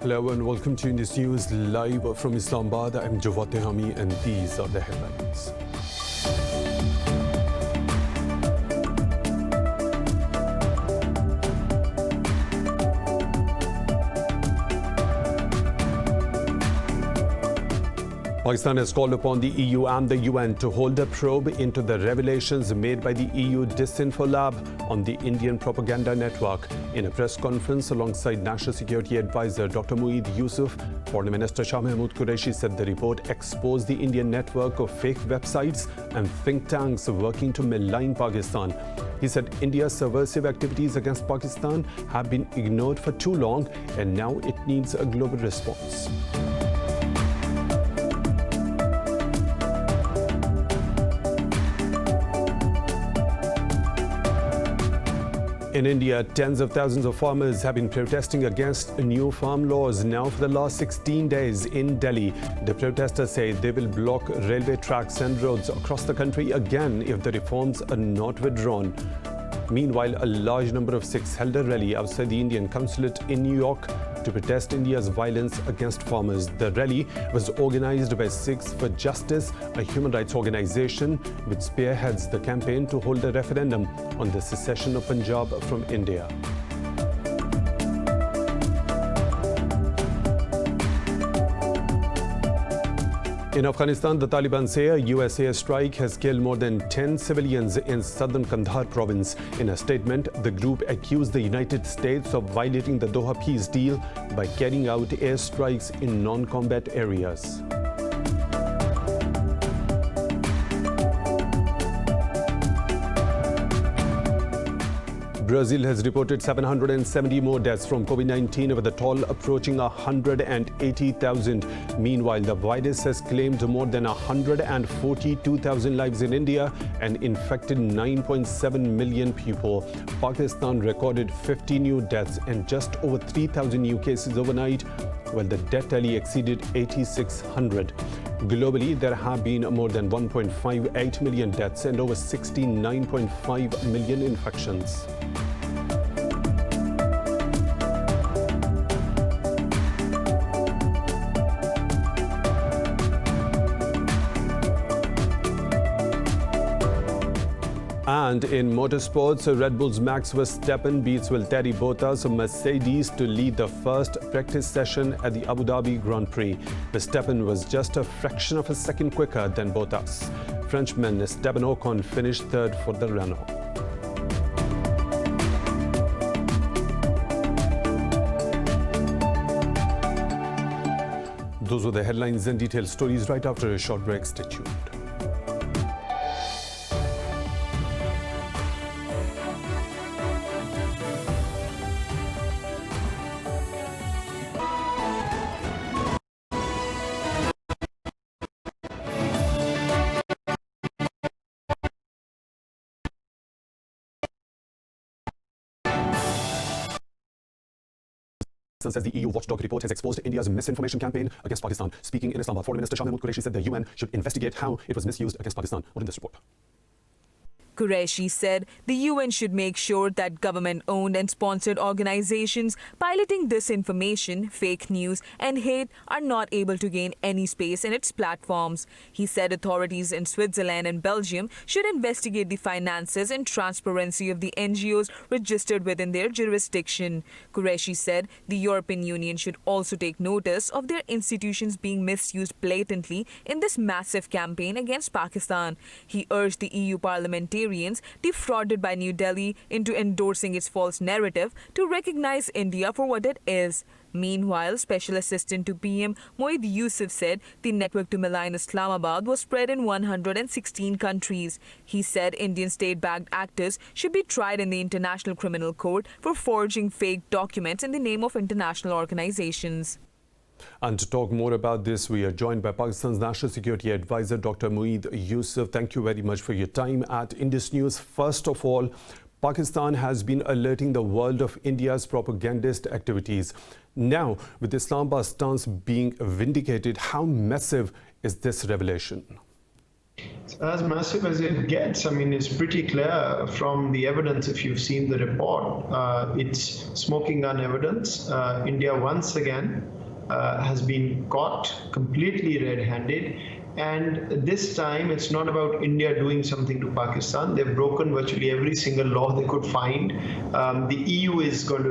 Hello and welcome to Indus News live from Islamabad. I'm Jawad and these are the headlines. Pakistan has called upon the EU and the UN to hold a probe into the revelations made by the EU Disinfo Lab on the Indian propaganda network. In a press conference alongside National Security Advisor Dr. Moeed Yusuf, Foreign Minister Shah Mahmood Qureshi said the report exposed the Indian network of fake websites and think tanks working to malign Pakistan. He said India's subversive activities against Pakistan have been ignored for too long and now it needs a global response. In India, tens of thousands of farmers have been protesting against new farm laws now for the last 16 days in Delhi. The protesters say they will block railway tracks and roads across the country again if the reforms are not withdrawn. Meanwhile, a large number of Sikhs held a rally outside the Indian consulate in New York to protest India's violence against farmers. The rally was organized by Sikhs for Justice, a human rights organization which spearheads the campaign to hold a referendum on the secession of Punjab from India. In Afghanistan, the Taliban say a US airstrike has killed more than 10 civilians in southern Kandahar province. In a statement, the group accused the United States of violating the Doha peace deal by carrying out airstrikes in non-combat areas. Brazil has reported 770 more deaths from COVID-19, with the toll approaching 180,000. Meanwhile, the virus has claimed more than 142,000 lives in India and infected 9.7 million people. Pakistan recorded 50 new deaths and just over 3,000 new cases overnight, while the death tally exceeded 8,600. Globally, there have been more than 1.58 million deaths and over 69.5 million infections. And in motorsports, Red Bull's Max Verstappen beats Valtteri Bottas of Mercedes to lead the first practice session at the Abu Dhabi Grand Prix. Verstappen was just a fraction of a second quicker than Bottas. Frenchman Esteban Ocon finished third for the Renault. Those were the headlines and detailed stories. Right after a short break, stay tuned. Says the EU Watchdog report has exposed India's misinformation campaign against Pakistan. Speaking in Islamabad, Foreign Minister Shah Mahmood Qureshi said the UN should investigate how it was misused against Pakistan. What in this report? Qureshi said the UN should make sure that government-owned and sponsored organizations piloting disinformation, fake news and hate are not able to gain any space in its platforms. He said authorities in Switzerland and Belgium should investigate the finances and transparency of the NGOs registered within their jurisdiction. Qureshi said the European Union should also take notice of their institutions being misused blatantly in this massive campaign against Pakistan. He urged the EU parliamentarians defrauded by New Delhi into endorsing its false narrative to recognize India for what it is. Meanwhile, Special Assistant to PM Moeed Yusuf said the network to malign Islamabad was spread in 116 countries. He said Indian state-backed actors should be tried in the International Criminal Court for forging fake documents in the name of international organizations. And to talk more about this, we are joined by Pakistan's National Security Advisor, Dr. Moeed Yusuf. Thank you very much for your time at Indus News. First of all, Pakistan has been alerting the world of India's propagandist activities. Now, with Islamabad's stance being vindicated, how massive is this revelation? As massive as it gets, I mean, it's pretty clear from the evidence. If you've seen the report, it's smoking gun evidence. India once again has been caught completely red-handed. And this time, it's not about India doing something to Pakistan. They've broken virtually every single law they could find. The EU is going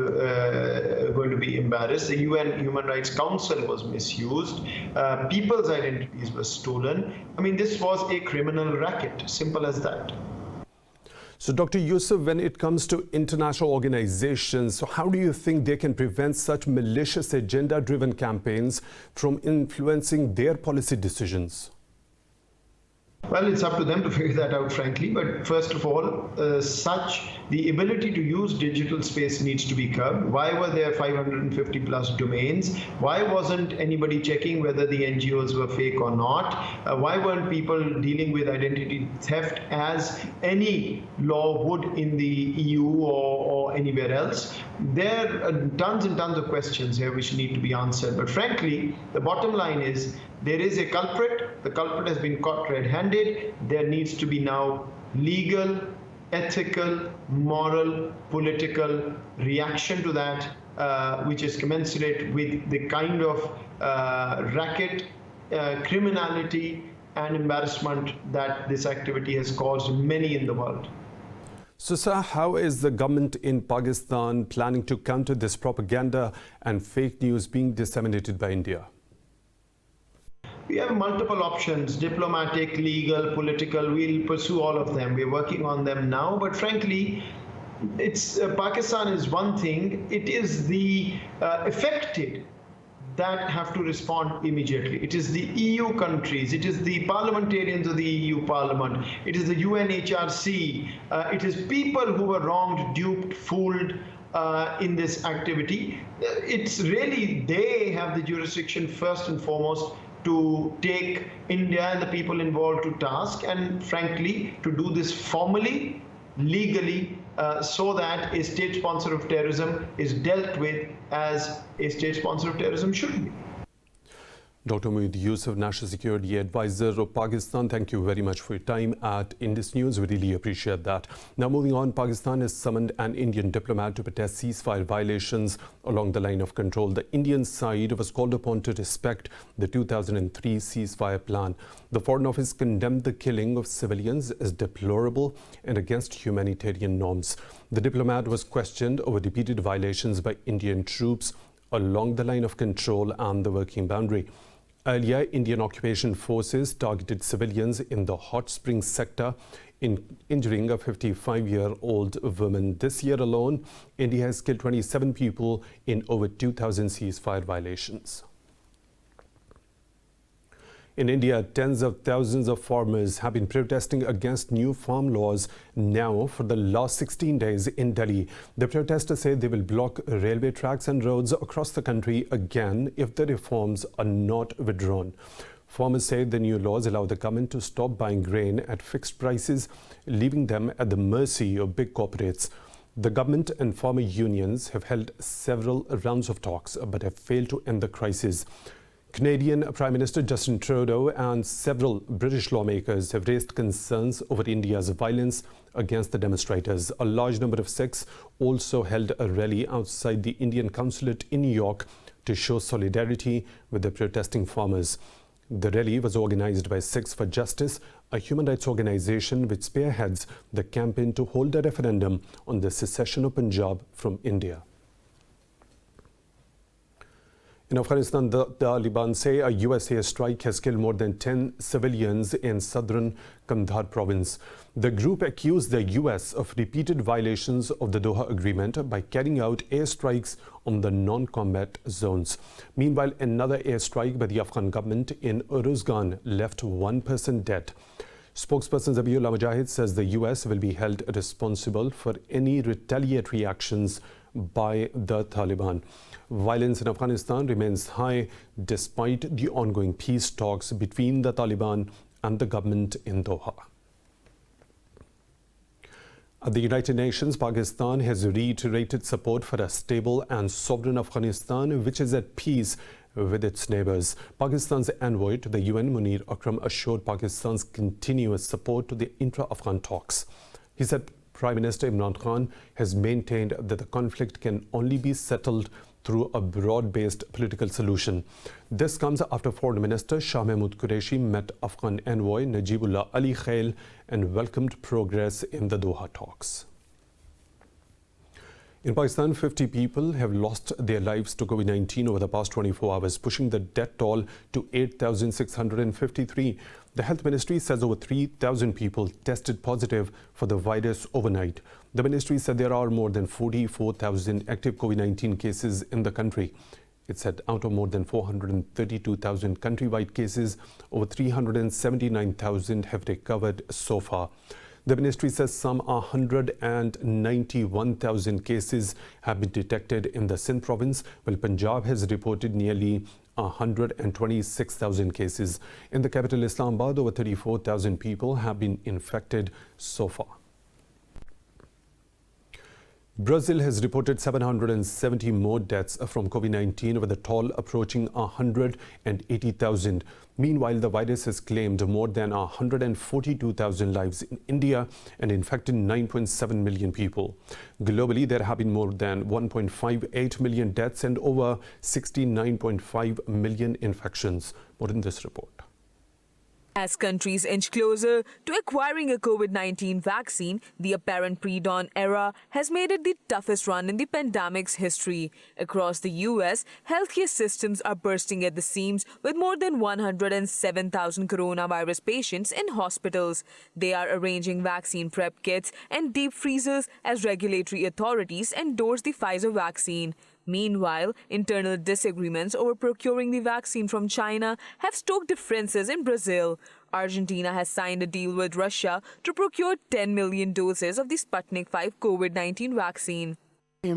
to be embarrassed. The UN Human Rights Council was misused. People's identities were stolen. I mean, this was a criminal racket. Simple as that. So, Dr. Yusuf, when it comes to international organizations, so how do you think they can prevent such malicious agenda-driven campaigns from influencing their policy decisions? Well, it's up to them to figure that out, frankly. But first of all, the ability to use digital space needs to be curbed. Why were there 550 plus domains? Why wasn't anybody checking whether the NGOs were fake or not? Why weren't people dealing with identity theft as any law would in the EU or anywhere else? There are tons and tons of questions here which need to be answered. But frankly, the bottom line is there is a culprit. The culprit has been caught red-handed. There needs to be now legal, ethical, moral, political reaction to that, which is commensurate with the kind of racket, criminality, and embarrassment that this activity has caused many in the world. So, sir, how is the government in Pakistan planning to counter this propaganda and fake news being disseminated by India? We have multiple options: diplomatic, legal, political. We'll pursue all of them. We're working on them now. But frankly, Pakistan is one thing. It is the affected that have to respond immediately. It is the EU countries, it is the parliamentarians of the EU Parliament, it is the UNHRC, it is people who were wronged, duped, fooled in this activity. It's really, they have the jurisdiction first and foremost to take India and the people involved to task, and frankly, to do this formally, legally, so that a state sponsor of terrorism is dealt with as a state sponsor of terrorism should be. Dr. Mueed Yusuf, National Security Advisor of Pakistan, thank you very much for your time at Indus News. We really appreciate that. Now, moving on, Pakistan has summoned an Indian diplomat to protest ceasefire violations along the line of control. The Indian side was called upon to respect the 2003 ceasefire plan. The Foreign Office condemned the killing of civilians as deplorable and against humanitarian norms. The diplomat was questioned over repeated violations by Indian troops along the line of control and the working boundary. Earlier, Indian occupation forces targeted civilians in the Hot Springs sector, injuring a 55-year-old woman. This year alone, India has killed 27 people in over 2,000 ceasefire violations. In India, tens of thousands of farmers have been protesting against new farm laws now for the last 16 days in Delhi. The protesters say they will block railway tracks and roads across the country again if the reforms are not withdrawn. Farmers say the new laws allow the government to stop buying grain at fixed prices, leaving them at the mercy of big corporates. The government and farmer unions have held several rounds of talks but have failed to end the crisis. Canadian Prime Minister Justin Trudeau and several British lawmakers have raised concerns over India's violence against the demonstrators. A large number of Sikhs also held a rally outside the Indian consulate in New York to show solidarity with the protesting farmers. The rally was organized by Sikhs for Justice, a human rights organization which spearheads the campaign to hold a referendum on the secession of Punjab from India. In Afghanistan, the Taliban say a US airstrike has killed more than 10 civilians in southern Kandahar province. The group accused the US of repeated violations of the Doha Agreement by carrying out airstrikes on the non-combat zones. Meanwhile, another airstrike by the Afghan government in Uruzgan left one person dead. Spokesperson Zabiullah Mujahid says the US will be held responsible for any retaliatory actions by the Taliban. Violence in Afghanistan remains high despite the ongoing peace talks between the Taliban and the government in Doha. At the United Nations, Pakistan has reiterated support for a stable and sovereign Afghanistan, which is at peace with its neighbours. Pakistan's envoy to the UN, Munir Akram, assured Pakistan's continuous support to the intra-Afghan talks. He said Prime Minister Imran Khan has maintained that the conflict can only be settled through a broad-based political solution. This comes after Foreign Minister Shah Mahmood Qureshi met Afghan envoy Najibullah Ali Khail and welcomed progress in the Doha talks. In Pakistan, 50 people have lost their lives to COVID-19 over the past 24 hours, pushing the death toll to 8,653. The Health Ministry says over 3,000 people tested positive for the virus overnight. The ministry said there are more than 44,000 active COVID-19 cases in the country. It said out of more than 432,000 countrywide cases, over 379,000 have recovered so far. The ministry says some 191,000 cases have been detected in the Sindh province, while Punjab has reported nearly 126,000 cases. In the capital Islamabad, over 34,000 people have been infected so far. Brazil has reported 770 more deaths from COVID-19, with the toll approaching 180,000. Meanwhile, the virus has claimed more than 142,000 lives in India and infected 9.7 million people. Globally, there have been more than 1.58 million deaths and over 69.5 million infections. More in this report. As countries inch closer to acquiring a COVID-19 vaccine, the apparent pre-dawn era has made it the toughest run in the pandemic's history. Across the U.S., healthcare systems are bursting at the seams with more than 107,000 coronavirus patients in hospitals. They are arranging vaccine prep kits and deep freezers as regulatory authorities endorse the Pfizer vaccine. Meanwhile, internal disagreements over procuring the vaccine from China have stoked differences in Brazil. Argentina has signed a deal with Russia to procure 10 million doses of the Sputnik V COVID-19 vaccine. We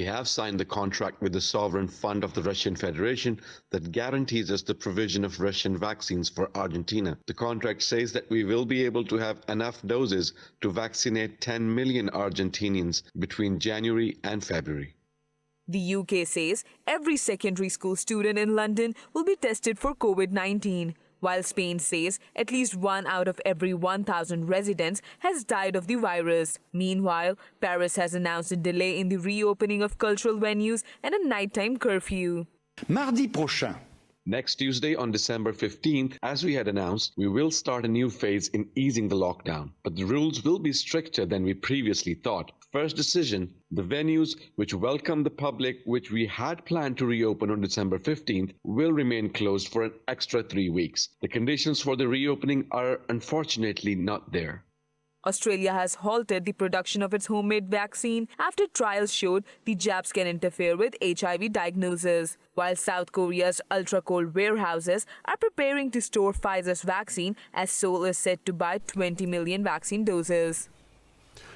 have signed the contract with the sovereign fund of the Russian Federation that guarantees us the provision of Russian vaccines for Argentina. The contract says that we will be able to have enough doses to vaccinate 10 million Argentinians between January and February. The UK says every secondary school student in London will be tested for COVID-19. While Spain says at least 1 out of every 1,000 residents has died of the virus. Meanwhile, Paris has announced a delay in the reopening of cultural venues and a nighttime curfew. Mardi prochain. Next Tuesday on December 15th, as we had announced, we will start a new phase in easing the lockdown. But the rules will be stricter than we previously thought. First decision, the venues which welcome the public, which we had planned to reopen on December 15th, will remain closed for an extra 3 weeks. The conditions for the reopening are unfortunately not there. Australia has halted the production of its homemade vaccine after trials showed the jabs can interfere with HIV diagnosis, while South Korea's ultra-cold warehouses are preparing to store Pfizer's vaccine, as Seoul is set to buy 20 million vaccine doses.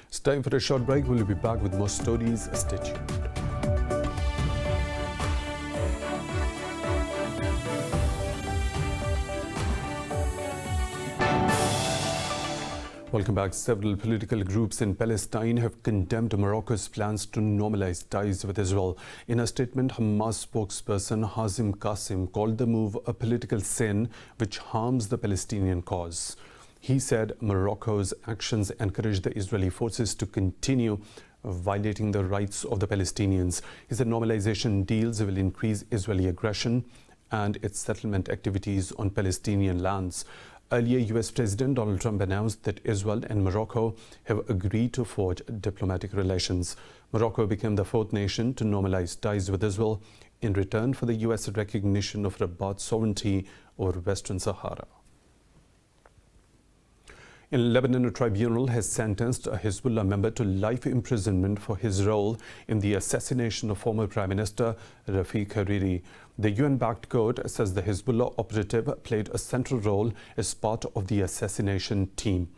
It's time for a short break. We'll be back with more stories. Stay tuned. Welcome back. Several political groups in Palestine have condemned Morocco's plans to normalize ties with Israel. In a statement, Hamas spokesperson Hazim Qasim called the move a political sin which harms the Palestinian cause. He said Morocco's actions encourage the Israeli forces to continue violating the rights of the Palestinians. He said normalization deals will increase Israeli aggression and its settlement activities on Palestinian lands. Earlier, US President Donald Trump announced that Israel and Morocco have agreed to forge diplomatic relations. Morocco became the fourth nation to normalize ties with Israel in return for the US recognition of Rabat's sovereignty over Western Sahara. In Lebanon, a tribunal has sentenced a Hezbollah member to life imprisonment for his role in the assassination of former Prime Minister Rafiq Hariri. The UN-backed court says the Hezbollah operative played a central role as part of the assassination team.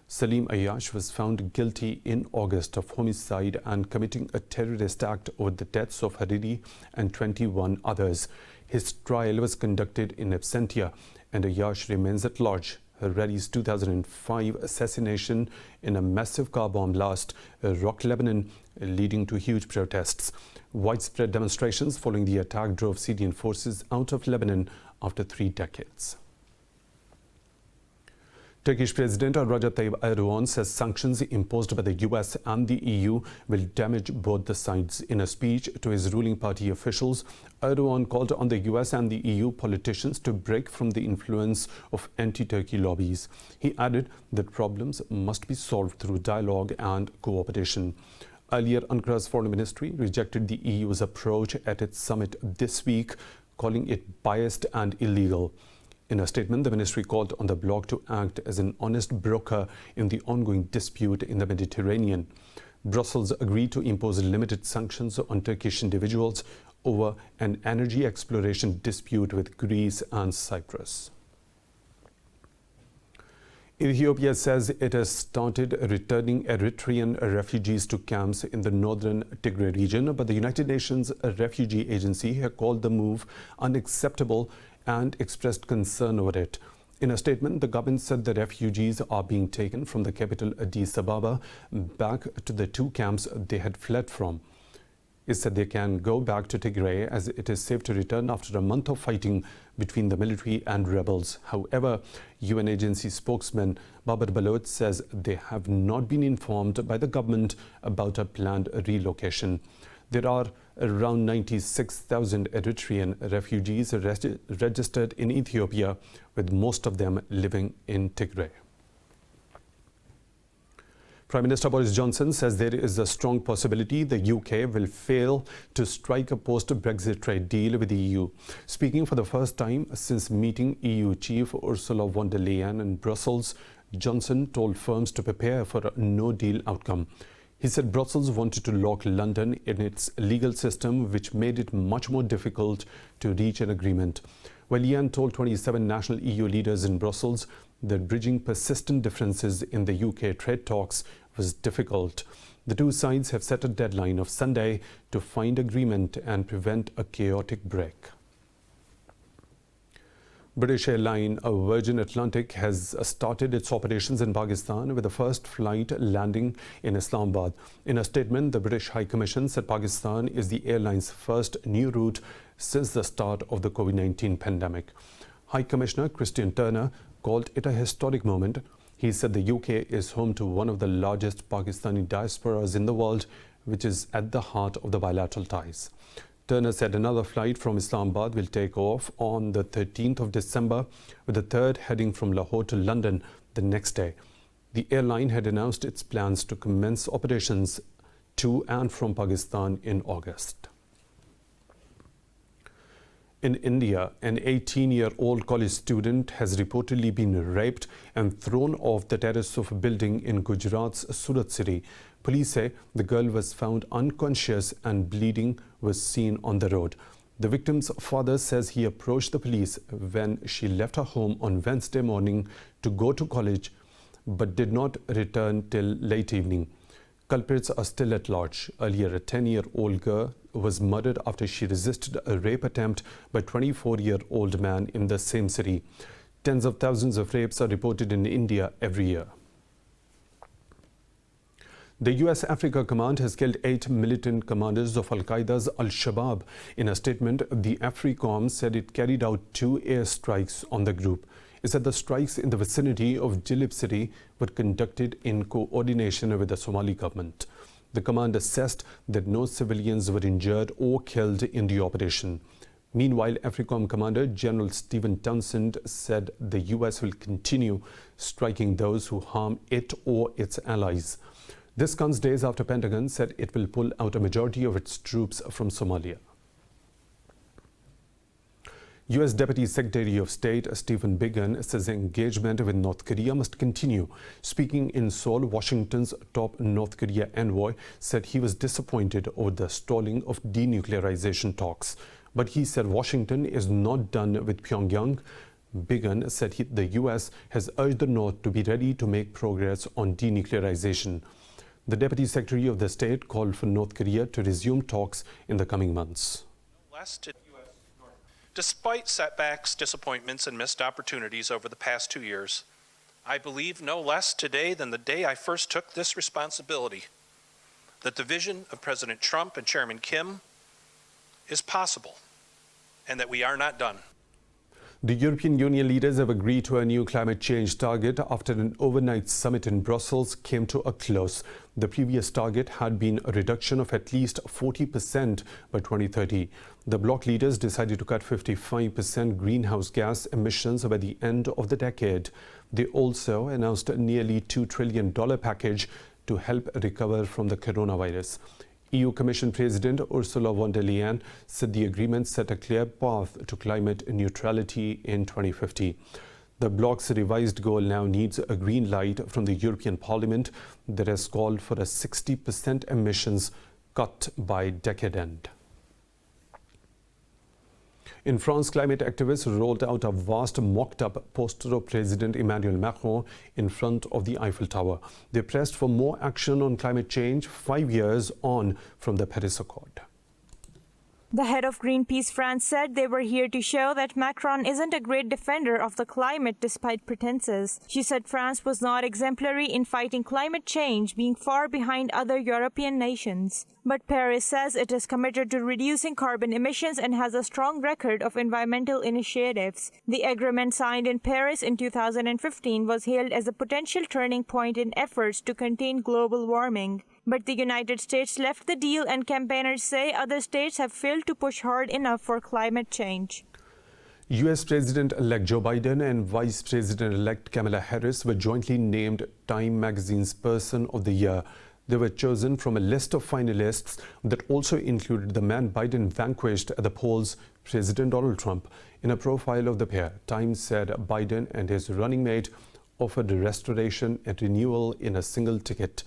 Salim Ayyash was found guilty in August of homicide and committing a terrorist act over the deaths of Hariri and 21 others. His trial was conducted in absentia, and Ayyash remains at large Hariri's 2005 assassination in a massive car bomb blast rocked Lebanon, leading to huge protests. Widespread demonstrations following the attack drove Syrian forces out of Lebanon after 3 decades. Turkish President Recep Tayyip Erdogan says sanctions imposed by the US and the EU will damage both the sides. In a speech to his ruling party officials, Erdogan called on the US and the EU politicians to break from the influence of anti-Turkey lobbies. He added that problems must be solved through dialogue and cooperation. Earlier, Ankara's foreign ministry rejected the EU's approach at its summit this week, calling it biased and illegal. In a statement, the ministry called on the bloc to act as an honest broker in the ongoing dispute in the Mediterranean. Brussels agreed to impose limited sanctions on Turkish individuals over an energy exploration dispute with Greece and Cyprus. Ethiopia says it has started returning Eritrean refugees to camps in the northern Tigray region, but the United Nations Refugee Agency has called the move unacceptable and expressed concern over it. In a statement, the government said the refugees are being taken from the capital Addis Ababa back to the 2 camps they had fled from. It said they can go back to Tigray as it is safe to return after a month of fighting between the military and rebels. However, UN agency spokesman Babar Baloch says they have not been informed by the government about a planned relocation. There are around 96,000 Eritrean refugees registered in Ethiopia, with most of them living in Tigray. Prime Minister Boris Johnson says there is a strong possibility the UK will fail to strike a post-Brexit trade deal with the EU. Speaking for the first time since meeting EU Chief Ursula von der Leyen in Brussels, Johnson told firms to prepare for a no-deal outcome. He said Brussels wanted to lock London in its legal system, which made it much more difficult to reach an agreement. Well, Leyen told 27 national EU leaders in Brussels that bridging persistent differences in the UK trade talks was difficult. The 2 sides have set a deadline of Sunday to find agreement and prevent a chaotic break. British airline Virgin Atlantic has started its operations in Pakistan, with the first flight landing in Islamabad. In a statement, the British High Commission said Pakistan is the airline's first new route since the start of the COVID-19 pandemic. High Commissioner Christian Turner called it a historic moment. He said the UK is home to one of the largest Pakistani diasporas in the world, which is at the heart of the bilateral ties. Turner said another flight from Islamabad will take off on the 13th of December, with the third heading from Lahore to London the next day. The airline had announced its plans to commence operations to and from Pakistan in August. In India, an 18-year-old college student has reportedly been raped and thrown off the terrace of a building in Gujarat's Surat city. Police say the girl was found unconscious and bleeding was seen on the road. The victim's father says he approached the police when she left her home on Wednesday morning to go to college, but did not return till late evening. Culprits are still at large. Earlier, a 10-year-old girl was murdered after she resisted a rape attempt by a 24-year-old man in the same city. Tens of thousands of rapes are reported in India every year. The US Africa Command has killed 8 militant commanders of Al-Qaeda's Al-Shabaab. In a statement, the AFRICOM said it carried out 2 airstrikes on the group. It said the strikes in the vicinity of Jilib city were conducted in coordination with the Somali government. The command assessed that no civilians were injured or killed in the operation. Meanwhile, AFRICOM Commander General Stephen Townsend said the US will continue striking those who harm it or its allies. This comes days after Pentagon said it will pull out a majority of its troops from Somalia. US Deputy Secretary of State Stephen Biegun says engagement with North Korea must continue. Speaking in Seoul, Washington's top North Korea envoy said he was disappointed over the stalling of denuclearization talks. But he said Washington is not done with Pyongyang. Biegun said the US has urged the North to be ready to make progress on denuclearization. The Deputy Secretary of the State called for North Korea to resume talks in the coming months. Despite setbacks, disappointments, and missed opportunities over the past 2 years, I believe no less today than the day I first took this responsibility that the vision of President Trump and Chairman Kim is possible and that we are not done. The European Union leaders have agreed to a new climate change target after an overnight summit in Brussels came to a close. The previous target had been a reduction of at least 40% by 2030. The bloc leaders decided to cut 55% greenhouse gas emissions by the end of the decade. They also announced a nearly $2 trillion package to help recover from the coronavirus. EU Commission President Ursula von der Leyen said the agreement set a clear path to climate neutrality in 2050. The bloc's revised goal now needs a green light from the European Parliament that has called for a 60% emissions cut by decade end. In France, climate activists rolled out a vast mocked-up poster of President Emmanuel Macron in front of the Eiffel Tower. They pressed for more action on climate change 5 years on from the Paris Accord. The head of Greenpeace France said they were here to show that Macron isn't a great defender of the climate despite pretenses. She said France was not exemplary in fighting climate change, being far behind other European nations. But Paris says it is committed to reducing carbon emissions and has a strong record of environmental initiatives. The agreement signed in Paris in 2015 was hailed as a potential turning point in efforts to contain global warming. But the United States left the deal, and campaigners say other states have failed to push hard enough for climate change. U.S. President-elect Joe Biden and Vice President-elect Kamala Harris were jointly named Time magazine's Person of the Year. They were chosen from a list of finalists that also included the man Biden vanquished at the polls, President Donald Trump. In a profile of the pair, Time said Biden and his running mate offered restoration and renewal in a single ticket.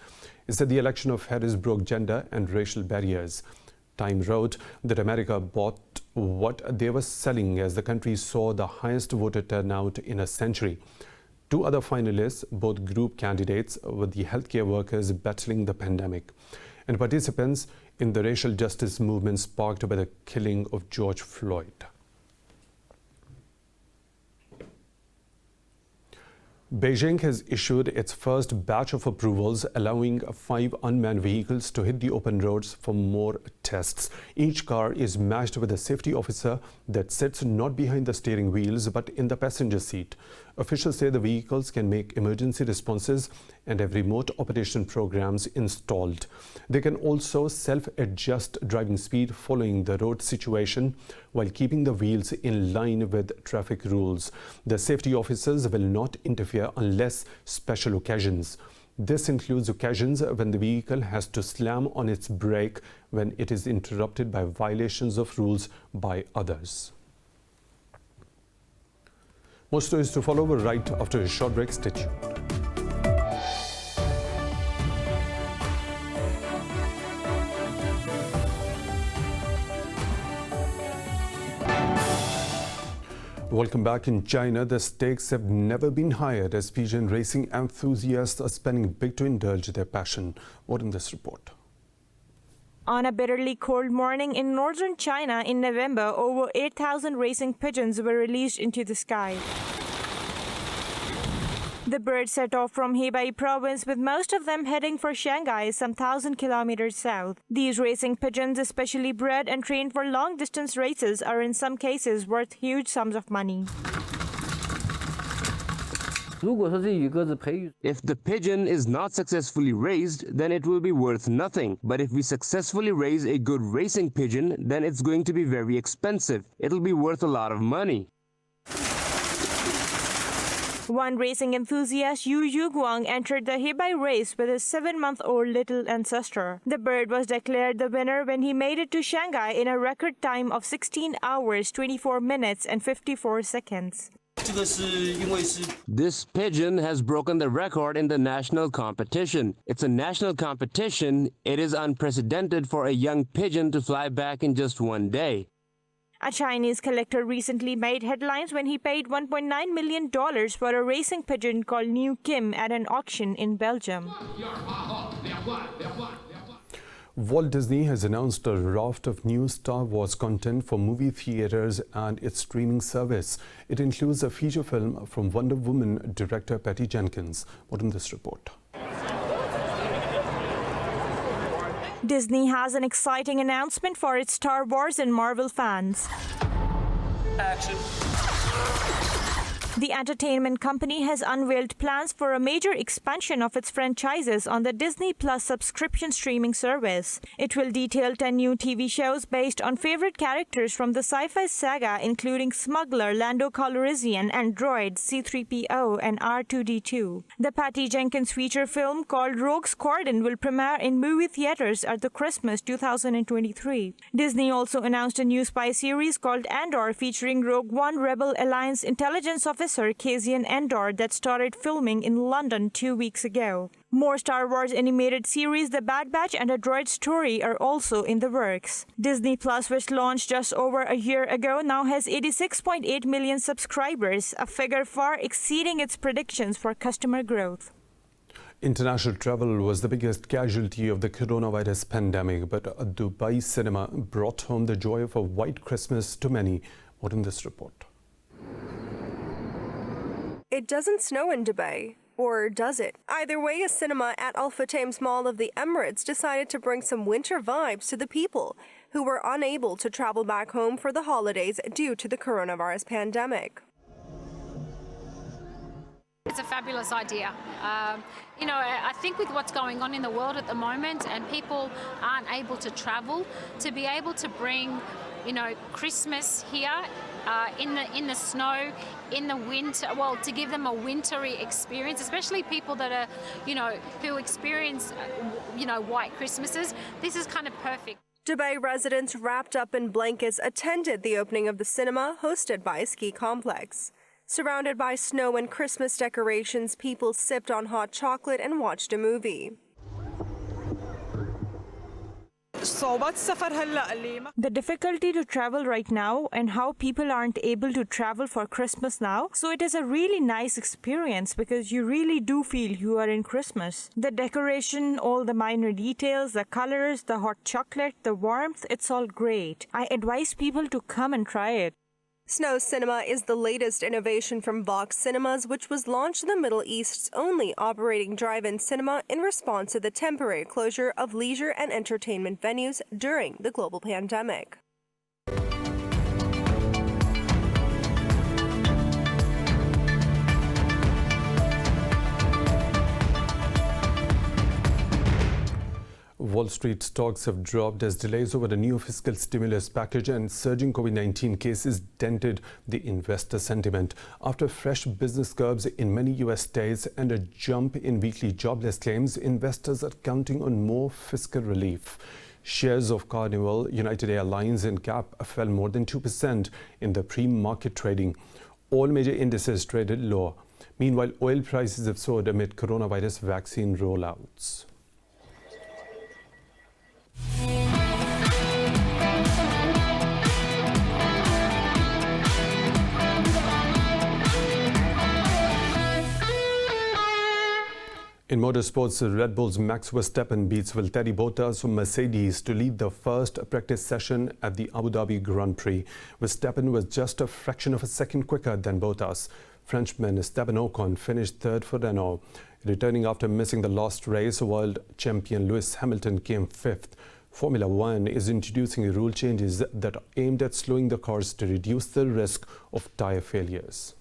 It said the election of Harris broke gender and racial barriers. Time wrote that America bought what they were selling as the country saw the highest voter turnout in a century. Two other finalists, both group candidates, were the healthcare workers battling the pandemic and participants in the racial justice movement sparked by the killing of George Floyd. Beijing has issued its first batch of approvals, allowing 5 unmanned vehicles to hit the open roads for more tests. Each car is matched with a safety officer that sits not behind the steering wheels but in the passenger seat. Officials say the vehicles can make emergency responses and have remote operation programs installed. They can also self-adjust driving speed following the road situation while keeping the wheels in line with traffic rules. The safety officers will not interfere unless special occasions. This includes occasions when the vehicle has to slam on its brake when it is interrupted by violations of rules by others. More stories to follow right after a short break. Stay tuned. Welcome back. In China, the stakes have never been higher as pigeon racing enthusiasts are spending big to indulge their passion. What in this report? On a bitterly cold morning in northern China in November, over 8,000 racing pigeons were released into the sky. The birds set off from Hebei province, with most of them heading for Shanghai, some 1,000 kilometers south. These racing pigeons, especially bred and trained for long-distance races, are in some cases worth huge sums of money. If the pigeon is not successfully raised, then it will be worth nothing. But if we successfully raise a good racing pigeon, then it's going to be very expensive. It'll be worth a lot of money. One racing enthusiast, Yu Yuguang, entered the Hebei race with his 7-month-old little ancestor. The bird was declared the winner when he made it to Shanghai in a record time of 16 hours, 24 minutes and 54 seconds. This pigeon has broken the record in the national competition. It's a national competition. It is unprecedented for a young pigeon to fly back in just one day. A Chinese collector recently made headlines when he paid $1.9 million for a racing pigeon called New Kim at an auction in Belgium. Walt Disney has announced a raft of new Star Wars content for movie theaters and its streaming service. It includes a feature film from Wonder Woman director Patty Jenkins. More on this report. Disney has an exciting announcement for its Star Wars and Marvel fans. Action. The entertainment company has unveiled plans for a major expansion of its franchises on the Disney Plus subscription streaming service. It will detail 10 new TV shows based on favorite characters from the sci-fi saga, including Smuggler, Lando Calrissian, and droids C-3PO and R2-D2. The Patty Jenkins feature film called Rogue Squadron will premiere in movie theaters at the Christmas 2023. Disney also announced a new spy series called Andor featuring Rogue One Rebel Alliance intelligence officer Cassian Andor that started filming in London 2 weeks ago. More Star Wars animated series The Bad Batch and A Droid Story are also in the works. Disney Plus, which launched just over a year ago, now has 86.8 million subscribers, a figure far exceeding its predictions for customer growth. International travel was the biggest casualty of the coronavirus pandemic, but a Dubai cinema brought home the joy of a white Christmas to many. More in this report. It doesn't snow in Dubai. Or does it? Either way, a cinema at Al Futtaim's Mall of the Emirates decided to bring some winter vibes to the people who were unable to travel back home for the holidays due to the coronavirus pandemic. It's a fabulous idea. I think with what's going on in the world at the moment and people aren't able to travel, to be able to bring, Christmas here in the snow, in the winter, well, to give them a wintry experience, especially people that are, who experience, white Christmases. This is kind of perfect. Dubai residents wrapped up in blankets attended the opening of the cinema hosted by a ski complex. Surrounded by snow and Christmas decorations, people sipped on hot chocolate and watched a movie. The difficulty to travel right now and how people aren't able to travel for Christmas now. So it is a really nice experience because you really do feel you are in Christmas. The decoration, all the minor details, the colors, the hot chocolate, the warmth, it's all great. I advise people to come and try it. Snow Cinema is the latest innovation from Vox Cinemas, which was launched in the Middle East's only operating drive-in cinema in response to the temporary closure of leisure and entertainment venues during the global pandemic. Wall Street stocks have dropped as delays over the new fiscal stimulus package and surging COVID-19 cases dented the investor sentiment. After fresh business curbs in many U.S. states and a jump in weekly jobless claims, investors are counting on more fiscal relief. Shares of Carnival, United Airlines and Gap fell more than 2% in the pre-market trading. All major indices traded lower. Meanwhile, oil prices have soared amid coronavirus vaccine rollouts. In motorsports, Red Bull's Max Verstappen beats Valtteri Bottas from Mercedes to lead the first practice session at the Abu Dhabi Grand Prix. Verstappen was just a fraction of a second quicker than Bottas. Frenchman Esteban Ocon finished third for Renault. Returning after missing the last race, world champion Lewis Hamilton came fifth. Formula One is introducing rule changes that are aimed at slowing the cars to reduce the risk of tyre failures.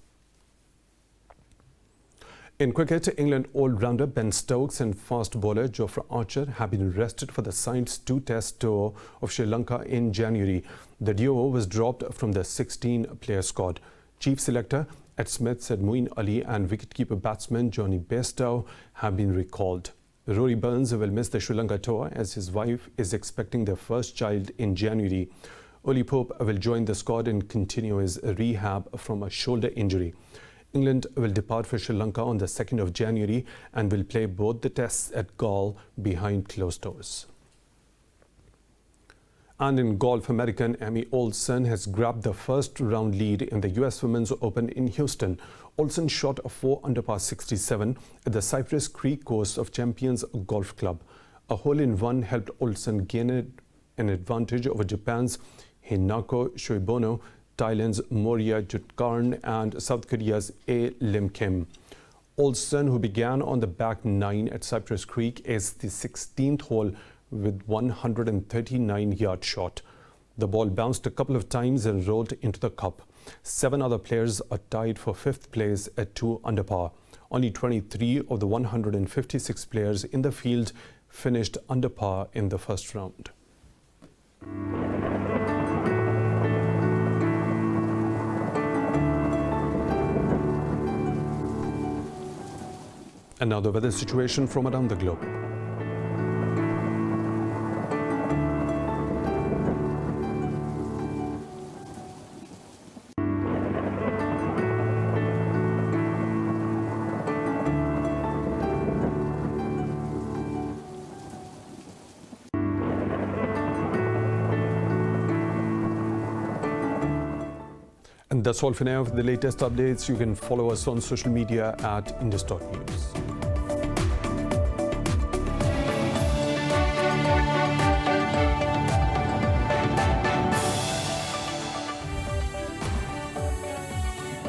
In cricket, England all-rounder Ben Stokes and fast bowler Jofra Archer have been rested for the side's two-test tour of Sri Lanka in January. The duo was dropped from the 16-player squad. Chief selector Ed Smith said Moeen Ali and wicketkeeper batsman Johnny Bairstow have been recalled. Rory Burns will miss the Sri Lanka tour as his wife is expecting their first child in January. Oli Pope will join the squad and continue his rehab from a shoulder injury. England will depart for Sri Lanka on the 2nd of January and will play both the tests at Galle behind closed doors. And in golf, American Amy Olsen has grabbed the first-round lead in the U.S. Women's Open in Houston. Olsen shot a 4 under par 67 at the Cypress Creek course of Champions Golf Club. A hole-in-one helped Olsen gain an advantage over Japan's Hinako Shoibono, Thailand's Moria Jutkarn, and South Korea's A Lim Kim. Olsen, who began on the back 9 at Cypress Creek, is the 16th hole with 139-yard shot. The ball bounced a couple of times and rolled into the cup. 7 other players are tied for 5th place at 2 under par. Only 23 of the 156 players in the field finished under par in the first round. And now the weather situation from around the globe. And that's all for now. For the latest updates, you can follow us on social media at Indus.News.